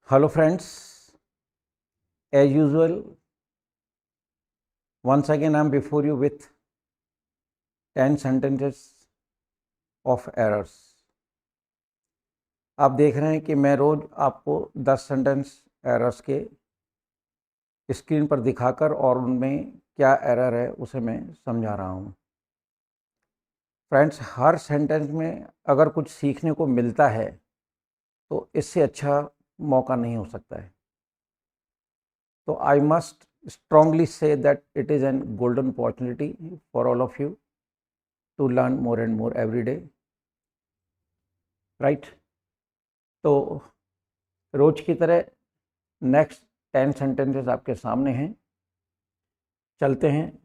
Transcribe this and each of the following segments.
Hello friends, as usual, once again I am before you with 10 sentences of errors. आप देख रहे हैं कि मैं रोज आपको 10 सेंटेंस एरर्स के स्क्रीन पर दिखाकर और उनमें क्या एरर है उसे मैं समझा रहा हूँ। फ्रेंड्स, हर सेंटेंस में अगर कुछ सीखने को मिलता है तो इससे अच्छा मौका नहीं हो सकता है। तो I must strongly say that it is an golden opportunity for all of you to learn more and more every day, right? तो रोज की तरह नेक्स्ट 10 सेंटेंसेस आपके सामने हैं। चलते हैं,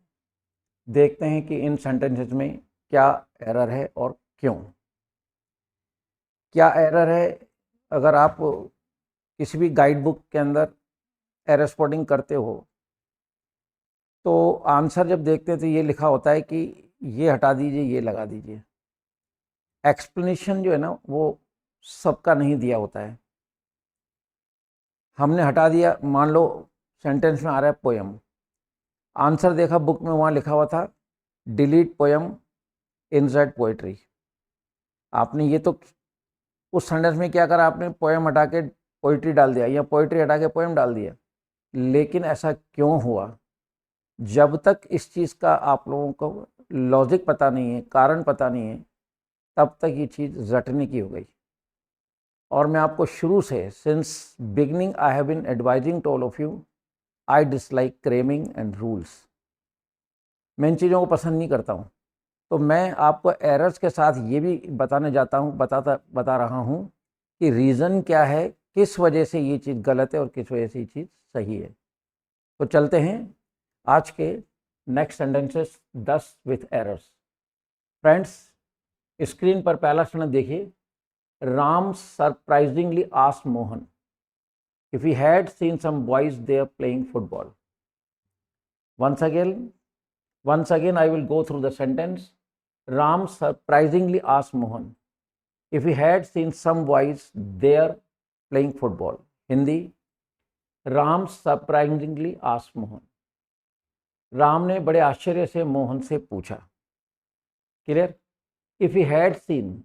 देखते हैं कि इन सेंटेंसेस में क्या एरर है और क्यों। क्या एरर है? अगर आप किसी भी गाइड बुक के अंदर एरर स्पॉटिंग करते हो तो आंसर जब देखते हैं तो ये लिखा होता है कि ये हटा दीजिए, ये लगा दीजिए। एक्सप्लेनेशन जो है ना वो सबका नहीं दिया होता है। हमने हटा दिया, मान लो सेंटेंस में आ रहा है पोयम, आंसर देखा बुक में, वहाँ लिखा हुआ था डिलीट पोयम इनसाइड पोएट्री। आपने ये तो उस सेंटेंस में क्या करा, आपने पोयम हटा के पोइट्री डाल दिया या पोइट्री हटा के पोयम डाल दिया। लेकिन ऐसा क्यों हुआ? जब तक इस चीज़ का आप लोगों को लॉजिक पता नहीं है, कारण पता नहीं है, तब तक ये चीज़ रटने की हो गई। और मैं आपको शुरू से, since beginning I have been advising to all of you, I dislike cramming and rules. मैं इन चीज़ों को पसंद नहीं करता हूँ। तो मैं आपको एरर्स के साथ ये भी बताने जाता हूँ, बता रहा हूँ कि रीज़न क्या है, किस वजह से ये चीज़ गलत है और किस वजह से ये चीज़ सही है। तो चलते हैं आज के next sentences 10 with errors. Friends, screen पर पहला सेंटेंस देखिए। Ram surprisingly asked Mohan if he had seen some boys there playing football. Once again I will go through the sentence. Ram surprisingly asked Mohan if he had seen some boys there playing football. Hindi, Ram surprisingly asked Mohan. Ram ने बड़े आश्चर्य से मोहन से पूछा। Clear? If he had seen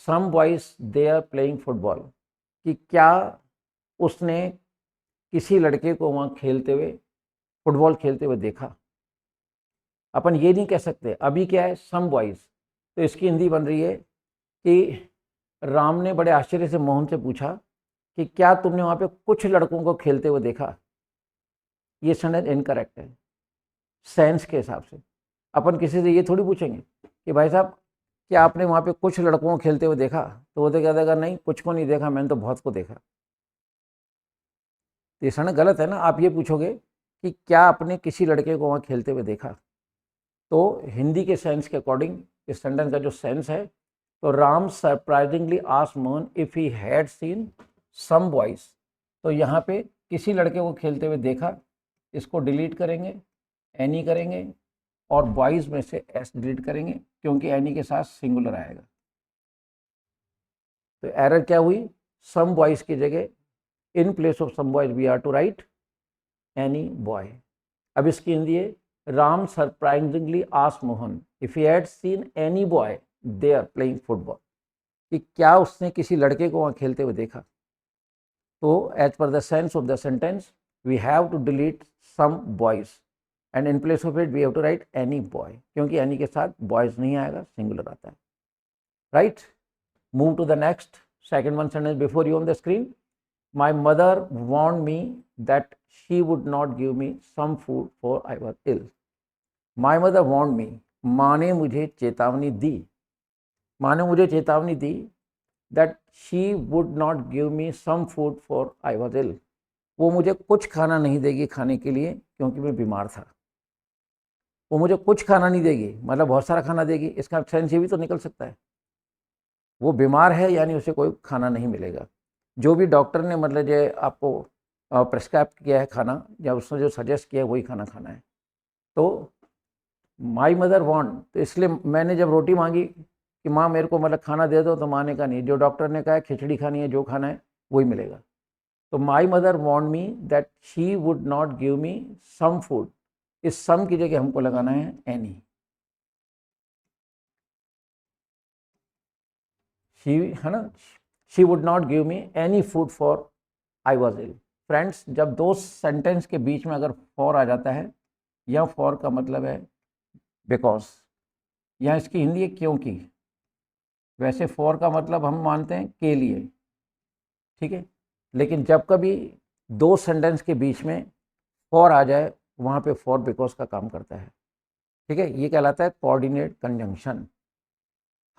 some boys there playing football, कि क्या उसने किसी लड़के को वहाँ खेलते हुए, फुटबॉल खेलते हुए देखा। अपन ये नहीं कह सकते, अभी क्या है, सम बॉयज, तो इसकी हिंदी बन रही है कि राम ने बड़े आश्चर्य से मोहन से पूछा कि क्या तुमने वहाँ पे कुछ लड़कों को खेलते हुए देखा। ये सेंटेंस इनकरेक्ट है सेंस के हिसाब से। अपन किसी से ये थोड़ी पूछेंगे कि भाई साहब क्या आपने वहाँ पे कुछ लड़कों को खेलते हुए देखा, तो वो तो कह देगा नहीं, कुछ को नहीं देखा, मैंने तो बहुत को देखा। तो ये सेंटेंस गलत है ना। आप ये पूछोगे कि क्या आपने किसी लड़के को वहाँ खेलते हुए देखा। तो हिंदी के सेंस के अकॉर्डिंग इस सेंटेंस का जो सेंस है, तो Ram surprisingly asked Mohan if he had seen some boys, तो यहाँ पे किसी लड़के को खेलते हुए देखा, इसको डिलीट करेंगे, एनी करेंगे और बॉयज में से एस डिलीट करेंगे क्योंकि एनी के साथ सिंगुलर आएगा। तो एरर क्या हुई, सम बॉयज की जगह in place of some boys we are to write any boy. अब इसकी हिंदी है, Ram surprisingly asked Mohan if he had seen any boy there playing football, कि क्या उसने किसी लड़के को वहाँ खेलते हुए देखा। तो as per the sense of the sentence we have to delete some boys and in place of it we have to write any boy, क्योंकि एनी के साथ बॉयज नहीं आएगा, सिंगुलर आता है। Right, move to the next second one sentence before you on the screen. My mother warned me that she would not give me some food for I was ill. My mother warned me, माँ ने मुझे चेतावनी दी, माँ ने मुझे चेतावनी दी that she would not give me some food for I was ill, वो मुझे कुछ खाना नहीं देगी खाने के लिए क्योंकि मैं बीमार था। वो मुझे कुछ खाना नहीं देगी मतलब बहुत सारा खाना देगी, इसका सेंस ये भी तो निकल सकता है वो बीमार है यानी उसे कोई खाना नहीं मिलेगा। जो भी डॉक्टर ने मतलब जो आपको प्रेस्क्राइब किया है खाना, या उसने जो सजेस्ट किया है वही खाना खाना है। तो माई मदर वांट, तो इसलिए मैंने जब रोटी मांगी कि माँ मेरे को मतलब खाना दे दो, तो माँ ने कहा नहीं, जो डॉक्टर ने कहा है खिचड़ी खानी है, जो खाना है वही मिलेगा। तो my mother want me that she would not give me some food, इस सम की जगह हमको लगाना है एनी। शी है ना, she would not give me any food for I was ill. Friends, जब दो सेंटेंस के बीच में अगर फॉर आ जाता है, यह फॉर का मतलब है बिकॉज, या इसकी हिंदी है क्योंकि। वैसे फॉर का मतलब हम मानते हैं के लिए, ठीक है, लेकिन जब कभी दो सेंटेंस के बीच में फॉर आ जाए, वहाँ पे फॉर बिकॉज का काम करता है, ठीक है। ये कहलाता है कोऑर्डिनेट कंजंक्शन।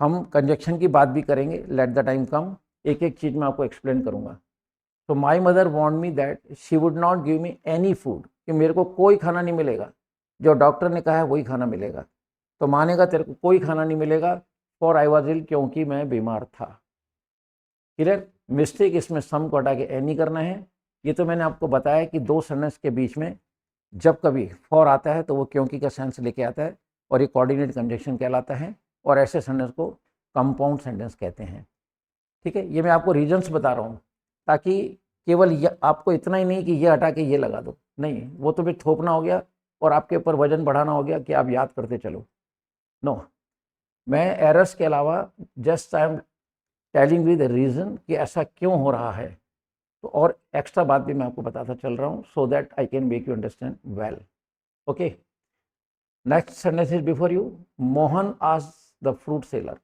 हम कंजंक्शन की बात भी करेंगे, लेट द टाइम कम, एक एक चीज़ मैं आपको एक्सप्लेन करूँगा। तो my mother want me that she would not give me any food, कि मेरे को कोई खाना नहीं मिलेगा, जो डॉक्टर ने कहा है वही खाना मिलेगा। तो मानेगा तेरे को कोई खाना नहीं मिलेगा फॉर आई वॉज इल, क्योंकि मैं बीमार था। क्लियर? मिस्टेक इसमें सम को हटा के एनी करना है। ये तो मैंने आपको बताया कि दो सेंटेंस के बीच में जब कभी फॉर आता है तो वो क्योंकि का सेंस लेके आता है, और ये कोऑर्डिनेट कंजंक्शन कहलाता है, और ऐसे सेंटेंस को कंपाउंड सेंटेंस कहते हैं, ठीक है। ये मैं आपको रीजन्स बता रहा हूँ, ताकि केवल ये आपको इतना ही नहीं कि ये हटा के ये लगा दो, नहीं, वो तो फिर थोपना हो गया और आपके ऊपर वजन बढ़ाना हो गया कि आप याद करते चलो। नो, मैं एरर्स के अलावा just I am telling with reason कि ऐसा क्यों हो रहा है, तो और एक्स्ट्रा बात भी मैं आपको बताता चल रहा हूँ, so that I can make you understand well. Okay, next sentence is before you. Mohan asked the fruit seller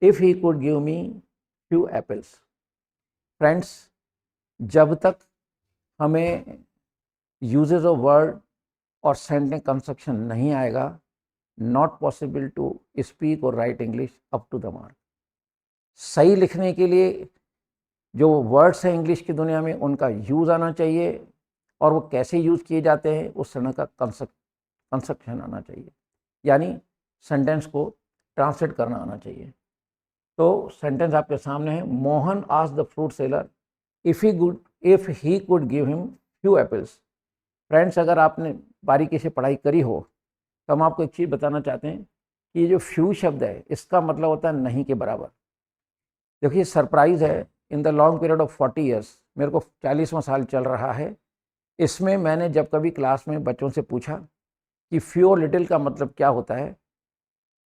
if he could give me few apples. Friends, जब तक हमें यूजेज ऑफ वर्ड और सेंटेंस कंस्ट्रक्शन नहीं आएगा, not possible to speak और write English up to the mark. सही लिखने के लिए जो वर्ड्स हैं इंग्लिश की दुनिया में, उनका यूज़ आना चाहिए, और वो कैसे यूज़ किए जाते हैं उस तरह का कंस्ट्रक्शन आना चाहिए, यानी सेंटेंस को ट्रांसलेट करना आना चाहिए। तो सेंटेंस आपके सामने है, Mohan asked the fruit seller if he could give him few apples. Friends, अगर आपने बारीकी से पढ़ाई करी हो तो हम आपको एक चीज़ बताना चाहते हैं कि ये जो फ्यू शब्द है, इसका मतलब होता है नहीं के बराबर। देखिए, सरप्राइज़ है, in the long period of 40 years, मेरे को 40वां साल चल रहा है, इसमें मैंने जब कभी क्लास में बच्चों से पूछा कि फ्यू और लिटिल का मतलब क्या होता है,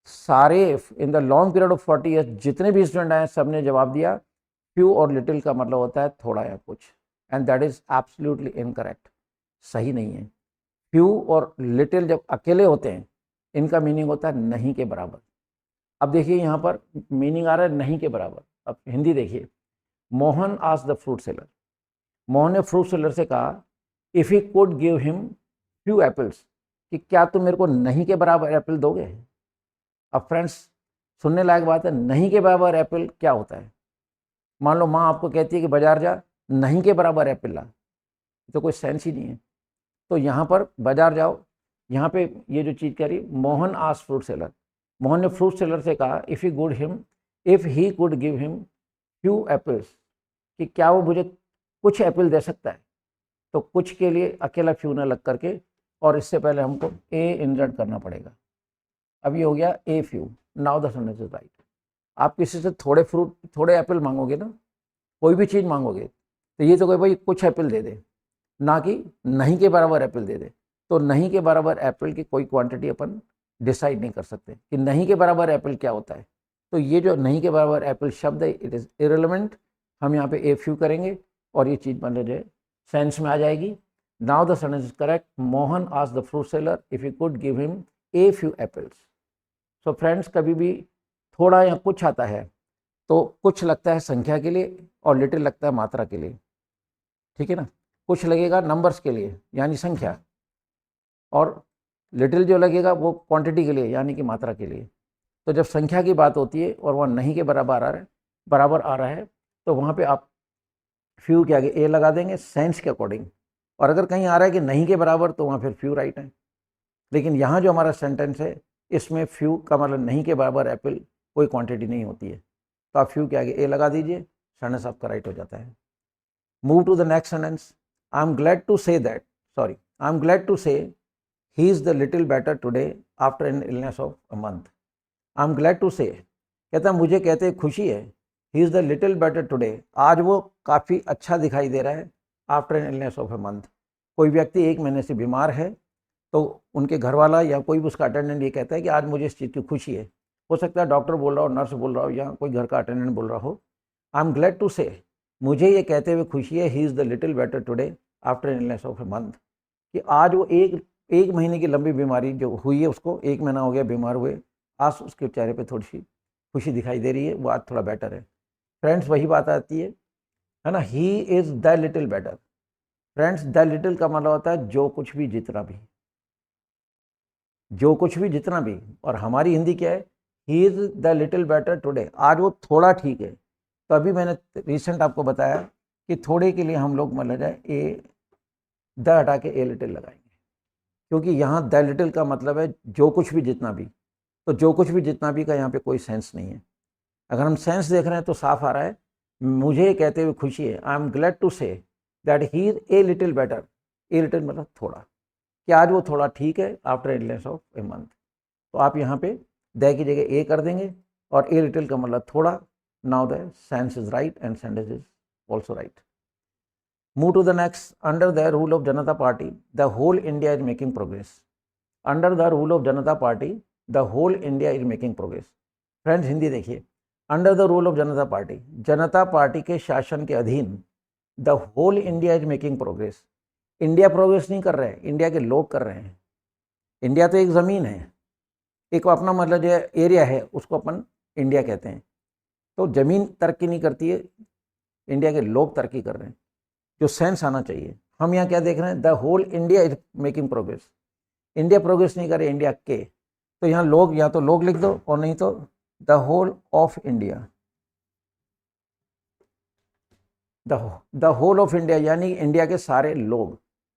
सारे in the long period of 40 years जितने भी स्टूडेंट आए, सब ने जवाब दिया फ्यू और लिटिल का मतलब होता है थोड़ा या कुछ, and that is absolutely incorrect, सही नहीं है। फ्यू और लिटिल जब अकेले होते हैं, इनका मीनिंग होता है नहीं के बराबर। अब देखिए यहाँ पर मीनिंग आ रहा है नहीं के बराबर। अब हिंदी देखिए, Mohan asked the fruit seller, Mohan ने फ्रूट सेलर से कहा if he could give him few apples, कि क्या तुम मेरे को नहीं के बराबर एप्पल दोगे। अब फ्रेंड्स, सुनने लायक बात है, नहीं के बराबर एप्पल क्या होता है। मान लो माँ आपको कहती है कि बाजार जा, नहीं के बराबर एप्पल ला, तो कोई सेंस ही नहीं है। तो यहाँ पर बाजार जाओ, यहाँ पे ये जो चीज़ करी, Mohan asked fruit seller, Mohan ने फ्रूट सेलर से कहा if he could give him few apples, कि क्या वो मुझे कुछ एप्पल दे सकता है। तो कुछ के लिए अकेला फ्यू ना लग करके, और इससे पहले हमको ए इंसर्ट करना पड़ेगा। अब ये हो गया a few. Now the sentence is right. आप किसी से थोड़े एप्पल मांगोगे ना, कोई भी चीज़ मांगोगे, तो ये तो कोई भाई कुछ एप्पल दे दे, ना कि नहीं के बराबर एप्पल दे दे। तो नहीं के बराबर एप्पल की कोई क्वांटिटी अपन डिसाइड नहीं कर सकते कि नहीं के बराबर एप्पल क्या होता है। तो ये जो नहीं के बराबर एप्पल शब्द है, इट इज़ इरेलेवेंट। हम यहाँ पे ए फ्यू करेंगे और ये चीज़ मतलब जो है सेंस में आ जाएगी। Now the sentence is correct, Mohan asked the fruit seller if you could give him a few apples. So friends, कभी भी थोड़ा या कुछ आता है तो कुछ लगता है संख्या के लिए और लिटिल लगता है मात्रा के लिए, ठीक है ना। कुछ लगेगा नंबर्स के लिए यानी संख्या, और लिटिल जो लगेगा वो क्वांटिटी के लिए यानी कि मात्रा के लिए। तो जब संख्या की बात होती है और वह नहीं के बराबर आ रहा है तो वहाँ पे आप फ्यू के आगे ए लगा देंगे सेंस के अकॉर्डिंग, और अगर कहीं आ रहा है कि नहीं के बराबर तो वहाँ फिर फ्यू राइट है। लेकिन यहाँ जो हमारा सेंटेंस है, इसमें फ्यू का मतलब नहीं के बराबर एप्पल कोई क्वांटिटी नहीं होती है, तो आप फ्यू के आगे ए लगा दीजिए, सेंटेंस आपका राइट हो जाता है। Move to the next sentence. I am glad to say he is the little better today after an illness of a month. I am glad to say, कहता मुझे कहते खुशी है he is the little better today, आज वो काफ़ी अच्छा दिखाई दे रहा है, after an illness of a month. कोई व्यक्ति 1 महीने से बीमार है तो उनके घर वाला या कोई भी उसका अटेंडेंट ये कहता है कि आज मुझे इस चीज़ की खुशी है। हो सकता है डॉक्टर बोल रहा हो, नर्स बोल रहा हो, या कोई घर का अटेंडेंट बोल रहा हो, आई एम ग्लैड टू से, मुझे ये कहते हुए खुशी है, he is the little better today after an illness of a month, कि आज वो एक महीने की लंबी बीमारी जो हुई है उसको 1 महीना हो गया बीमार हुए, आज उसके चेहरे पे थोड़ी सी खुशी दिखाई दे रही है, वो आज थोड़ा बेटर है। फ्रेंड्स वही बात आती है ना, ही is the little better. Friends the little का मतलब होता है जो कुछ भी जितना भी, जो कुछ भी जितना भी, और हमारी हिंदी क्या है, he is the little better today, आज वो थोड़ा ठीक है। तो अभी मैंने रिसेंट आपको बताया कि थोड़े के लिए हम लोग मतलब जाए ए द हटा के ए लिटिल लगाएंगे, क्योंकि यहाँ द लिटिल का मतलब है जो कुछ भी जितना भी, तो जो कुछ भी जितना भी का यहाँ पे कोई सेंस नहीं है। अगर हम सेंस देख रहे हैं तो साफ आ रहा है, मुझे कहते हुए खुशी है, I am glad to say that he is a little better, a little मतलब थोड़ा, कि आज वो थोड़ा ठीक है after illness of a month. तो आप यहाँ पे द की जगह ए कर देंगे, और ए लिटिल का मतलब थोड़ा। Now the sense is right and sentence is also right. Move to the next. Under the rule of Janata Party, the whole India is making progress. Under the rule of Janata Party, the whole India is making progress. Friends Hindi देखिए, under the rule of Janata Party, Janata Party के शासन के अधीन, the whole India is making progress. India progress नहीं कर रहे हैं, India के लोग कर रहे हैं। इंडिया तो एक ज़मीन है, एक अपना मतलब जो एरिया है उसको अपन इंडिया कहते हैं। तो ज़मीन तरक्की नहीं करती है, इंडिया के लोग तरक्की कर रहे हैं, जो सेंस आना चाहिए। हम यहाँ क्या देख रहे हैं, the whole India is making progress. India progress नहीं करे, इंडिया के, तो यहाँ लोग, या तो लोग लिख दो और नहीं तो the whole of India, the whole of India यानी इंडिया के सारे लोग।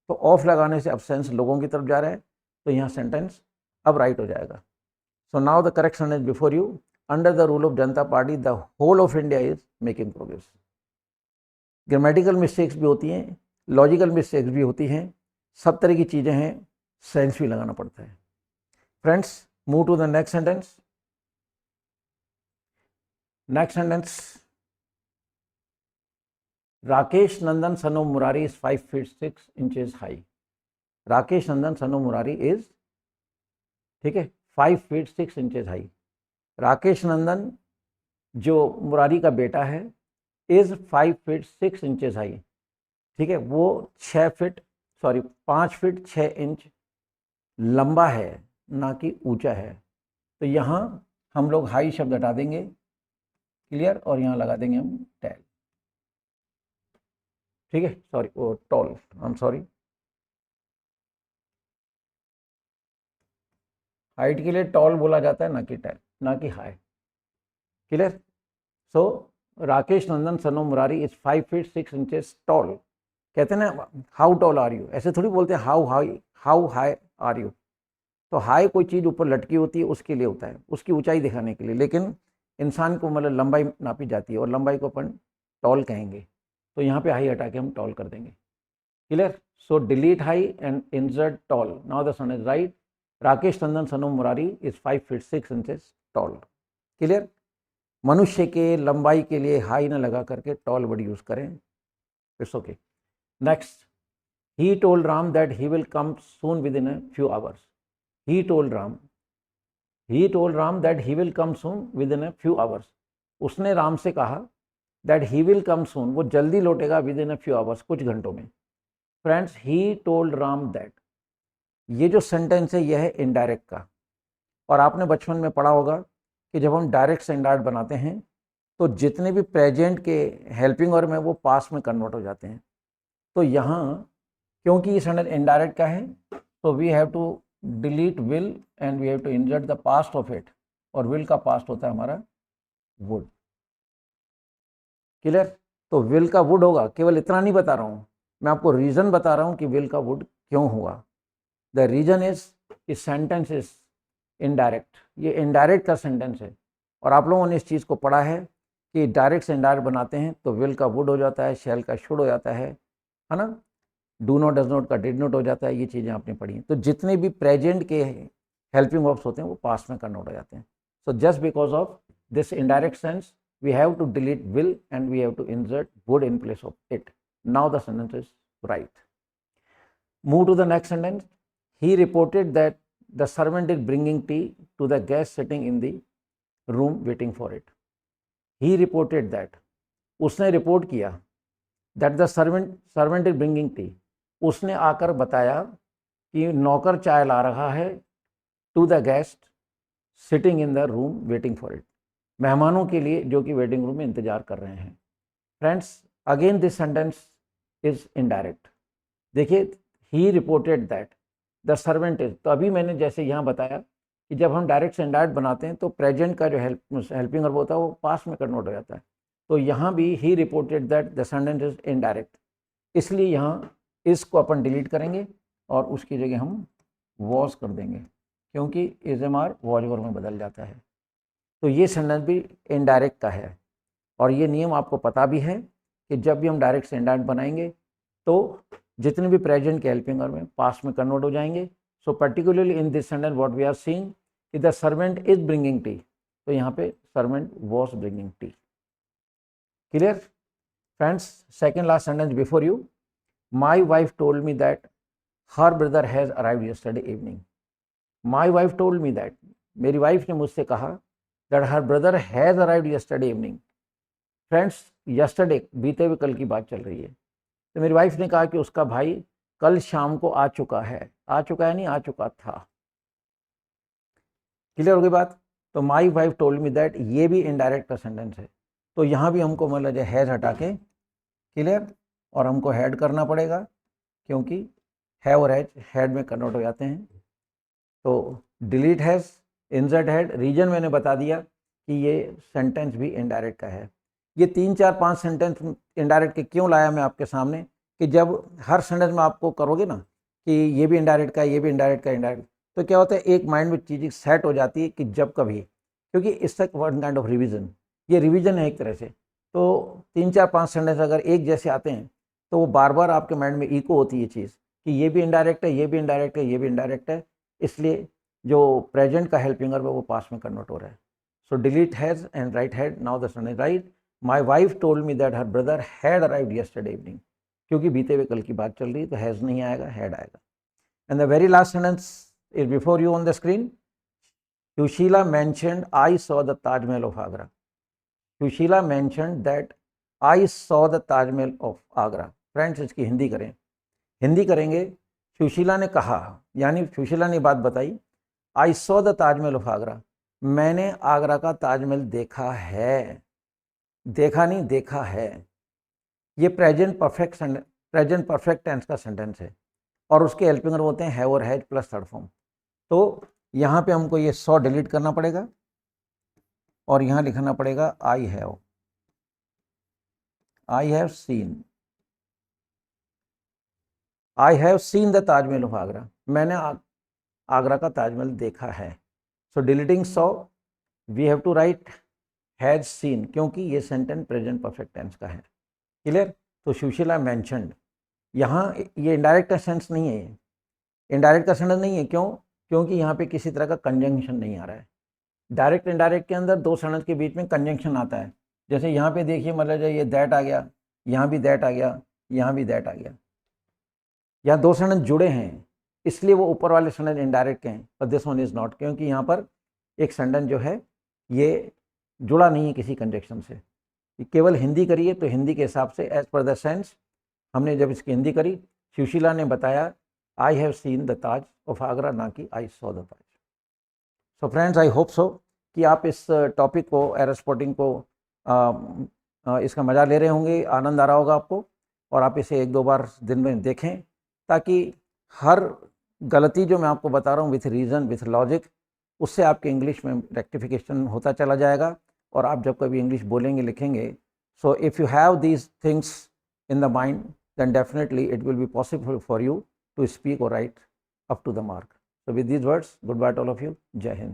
तो ऑफ लगाने से अब सेंस लोगों की तरफ जा रहा है, तो यहाँ सेंटेंस अब राइट हो जाएगा। So now the correct sentence before you, under the rule of Janata Party the whole of India is making progress. Grammatical mistakes भी होती हैं, लॉजिकल मिस्टेक्स भी होती हैं, सब तरह की चीज़ें हैं, सेंस भी लगाना पड़ता है। Friends move to the next sentence. Next sentence, Rakesh Nandan son of Murari is 5 feet 6 inches high. Rakesh Nandan son of Murari is, ठीक है, 5 feet 6 inches high. Rakesh Nandan जो मुरारी का बेटा है इज 5 feet 6 inches हाई, ठीक है, वो 5 feet 6 inch लंबा है, ना कि ऊंचा है। तो यहाँ हम लोग हाई शब्द हटा देंगे, क्लियर, और यहाँ लगा देंगे हम टैल, ठीक है, सॉरी वो tall, I am sorry, height के लिए टॉल बोला जाता है, ना कि टैल, ना कि high, clear. So Rakesh Nandan son of Murari is 5 feet 6 inches tall. कहते हैं ना हाउ टॉल आर यू, ऐसे थोड़ी बोलते हैं हाउ हाई आर यू। तो हाई कोई चीज़ ऊपर लटकी होती है उसके लिए होता है, उसकी ऊंचाई दिखाने के लिए, लेकिन इंसान को मतलब लंबाई नापी जाती है और लंबाई को अपन टॉल कहेंगे। तो यहाँ पे हाई हटा के हम टॉल कर देंगे, clear. So delete high and insert tall. Now the son is right, Rakesh Nandan son of Murari is 5 feet 6 inches tall, clear. मनुष्य के लंबाई के लिए हाई ना लगा करके टॉल वर्ड यूज करें, it's okay. Next, he told Ram that he will come soon within a few hours. He told Ram that he will come soon within a few hours. उसने राम से कहा that he will come soon, वो जल्दी लौटेगा within a few hours, कुछ घंटों में। Friends he told Ram that, ये जो सेंटेंस है यह है इनडायरेक्ट का, और आपने बचपन में पढ़ा होगा कि जब हम डायरेक्ट से इनडायरेक्ट बनाते हैं तो जितने भी प्रेजेंट के हेल्पिंग और में वो पास्ट में कन्वर्ट हो जाते हैं। तो यहाँ क्योंकि ये सेंटेंस इनडायरेक्ट का है, तो we have to delete will and we have to insert the past of it, और विल का पास्ट होता है हमारा वुड, क्लियर। तो विल का वुड होगा, केवल इतना नहीं बता रहा हूँ मैं आपको, रीज़न बता रहा हूँ कि विल का वुड क्यों हुआ। The reason is sentence is indirect, ये इनडायरेक्ट का सेंटेंस है, और आप लोगों ने इस चीज़ को पढ़ा है कि डायरेक्ट से इनडायरेक्ट बनाते हैं तो विल का वुड हो जाता है, शैल का शुड हो जाता है ना, डू नॉट डज नॉट का डिड नॉट हो जाता है, ये चीज़ें आपने पढ़ी। तो जितने भी प्रेजेंट के हेल्पिंग वर्ब्स होते हैं वो पास्ट में कन्वर्ट हो जाते हैं। So just because of this indirect sense we have to delete will and we have to insert would in place of it. Now the sentence is right. Move to the next sentence. He reported that the servant is bringing tea to the guest sitting in the room waiting for it. He reported that. उसने report किया that the servant is bringing tea. उसने आकर बताया कि नौकर चाय ला रहा है to the guest sitting in the room waiting for it. मेहमानों के लिए जो कि वेटिंग रूम में इंतजार कर रहे हैं. Friends, again this sentence is indirect. देखिए, he reported that the servant is, तो अभी मैंने जैसे यहाँ बताया कि जब हम डायरेक्ट से इनडायरेक्ट बनाते हैं तो प्रेजेंट का जो हेल्पिंग वर्ब होता है वो पास्ट में कन्वर्ट हो जाता है. तो यहाँ भी he reported that the sentence is indirect, इसलिए यहाँ इसको अपन डिलीट करेंगे और उसकी जगह हम वॉज कर देंगे, क्योंकि is am are was verb में बदल जाता है. तो ये सेंटेंस भी इनडायरेक्ट का है और ये नियम आपको पता भी है कि जब भी हम डायरेक्ट से इनडायरेक्ट बनाएंगे तो जितने भी प्रेजेंट के हेल्पिंग वर्ब में पास्ट में कन्वर्ट हो जाएंगे. So particularly in this sentence what we are seeing कि the servant is bringing tea, तो यहाँ पे servant was bringing tea. Clear friends? Second last sentence before you. My wife told me that her brother has arrived yesterday evening. My wife told me that, मेरी wife ने मुझसे कहा that her brother has arrived yesterday evening. Friends, yesterday बीते हुए कल की बात चल रही है. तो मेरी वाइफ ने कहा कि उसका भाई कल शाम को आ चुका है. आ चुका है नहीं, आ चुका था. क्लियर हो गई बात? तो माई वाइफ टोल्ड मी दैट ये भी इनडायरेक्ट का सेंटेंस है. तो यहाँ भी हमको मतलब हैज़ हटा के, क्लियर, और हमको हैड करना पड़ेगा क्योंकि हैव और हैड में कन्वर्ट हो जाते हैं. तो delete has, insert had. Reason मैंने बता दिया कि ये सेंटेंस भी इनडायरेक्ट का है. ये 3 4 5 सेंटेंस इनडायरेक्ट के क्यों लाया मैं आपके सामने कि जब हर सेंटेंस में आपको करोगे ना कि ये भी इनडायरेक्ट का, ये भी इनडायरेक्ट का, इनडायरेक्ट, तो क्या होता है एक माइंड में चीज़ें सेट हो जाती है कि जब कभी, क्योंकि it's one kind of revision, ये रिविजन है एक तरह से. तो 3 4 5 सेंटेंस अगर एक जैसे आते हैं तो वो बार बार आपके माइंड में इको होती है चीज़ कि ये भी इनडायरेक्ट है, ये भी इनडायरेक्ट है, ये भी इनडायरेक्ट है. इसलिए जो प्रेजेंट का हेल्पिंग वर्ब है वो पास्ट में कन्वर्ट हो रहा है. So delete has and write had. Now the sentence right. My wife told me that her brother had arrived yesterday evening. क्योंकि बीते हुए कल की बात चल रही है तो हैज़ नहीं आएगा, हैड आएगा. And the very last sentence is before you on the screen. Sushila mentioned I saw the Taj Mahal of Agra. Sushila mentioned that I saw the Taj Mahal of Agra. Friends, इसकी हिंदी करें. हिंदी करेंगे. सुशीला ने कहा, यानी सुशीला ने बात बताई, I saw the Taj Mahal of Agra, मैंने आगरा का ताजमहल देखा है. देखा नहीं, देखा है. ये प्रेजेंट परफेक्ट टेंस का सेंटेंस है और उसके हेल्पिंग वर्ब होते हैं हैव और हैज प्लस थर्ड फॉर्म. तो यहाँ पे हमको ये सॉ डिलीट करना पड़ेगा और यहाँ लिखना पड़ेगा I have. I have seen. I have seen the Taj Mahal of Agra, मैंने आगरा का ताजमहल देखा है. So deleting saw we have to write has seen, क्योंकि ये सेंटेंस प्रेजेंट परफेक्ट टेंस का है. क्लियर? तो सुशीला मेंशन्ड, यहाँ ये इनडायरेक्ट का सेंस नहीं है. ये इनडायरेक्ट का सेंटेंस नहीं है. क्यों? क्योंकि यहाँ पे किसी तरह का कंजंक्शन नहीं आ रहा है. डायरेक्ट इनडायरेक्ट के अंदर दो सेंटेंस के बीच में कंजंक्शन आता है. जैसे यहाँ पे देखिए, मतलब ये दैट आ गया, यहाँ भी दैट आ गया, यहाँ भी दैट आ गया. यहाँ दो सेंटेंस जुड़े हैं इसलिए वो ऊपर वाले सेंटेंस इनडायरेक्ट के हैं, पर दिस वन इज नॉट, क्योंकि यहाँ पर एक सेंटेंस जो है ये जुड़ा नहीं है किसी कंजंक्शन से. केवल हिंदी करिए तो हिंदी के हिसाब से एज पर द सेंस हमने जब इसकी हिंदी करी, सुशीला ने बताया आई have seen the Taj of Agra, ना कि I saw the Taj. So friends, I hope so कि आप इस टॉपिक को, एरर स्पॉटिंग को, इसका मज़ा ले रहे होंगे, आनंद आ रहा होगा आपको, और आप इसे 1 2 बार दिन में देखें ताकि हर गलती जो मैं आपको बता रहा हूँ विथ रीज़न, विथ लॉजिक, उससे आपके इंग्लिश में रेक्टिफिकेशन होता चला जाएगा और आप जब कभी इंग्लिश बोलेंगे, लिखेंगे, so if you have these things in the mind then definitely it will be possible for you to speak or write up to the mark. So with these words, goodbye to all of you. Jai Hind.